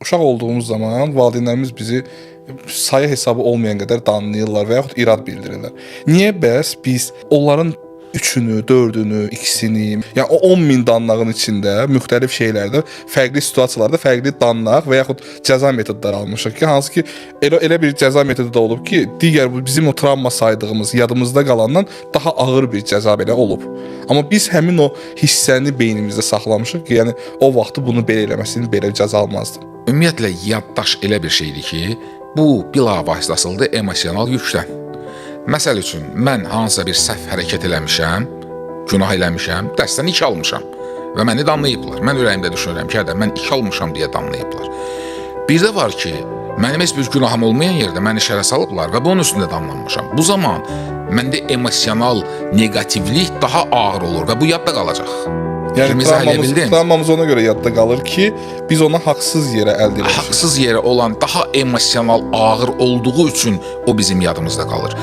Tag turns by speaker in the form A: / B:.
A: uşaq olduğumuz zaman valideynlərimiz bizi sayı hesabı olmayan qədər danlayırlar və yaxud irad bildirirlər. Niyə bəs biz onların üçünü, dördünü, ikisini, yəni o 10.000 danlağın içində müxtəlif şeylərdə, fərqli situasiyalarda fərqli danlaq və yaxud cəza metodları almışıq ki, hansı ki elə bir cəza metodu da olub ki, digər bu bizim o travma saydığımız, yadımızda qalandan daha ağır bir cəza belə olub. Amma biz həmin o hissəni beynimizdə saxlamışıq ki, yəni o vaxtı bunu belə eləməsini belə cəza almazdım.
B: Ümumiyyətlə yaddaş elə bir şeydir ki, bu bilavasitəsilə emosional yükdən. Məsəl üçün, mən hansısa bir səhv hərəkət eləmişəm, günah eləmişəm, dəstən 2 almışam və məni danlayıblar. Mən ürəyimdə düşünürəm ki, mən 2 almışam deyə danlayıblar. Bir də var ki, mənim heç bir günahım olmayan yerdə məni şərə salıblar və bunun üstündə danlanmışam. Bu zaman məndə emosional negativlik daha ağır olur və bu yadda qalacaq.
A: Yəni travmamız ona görə yadda qalır ki, biz ona haqsız yerə əldə edirik.
B: Haqsız yerə olan daha emosional ağır olduğu üçün o bizim yadımızda qalır.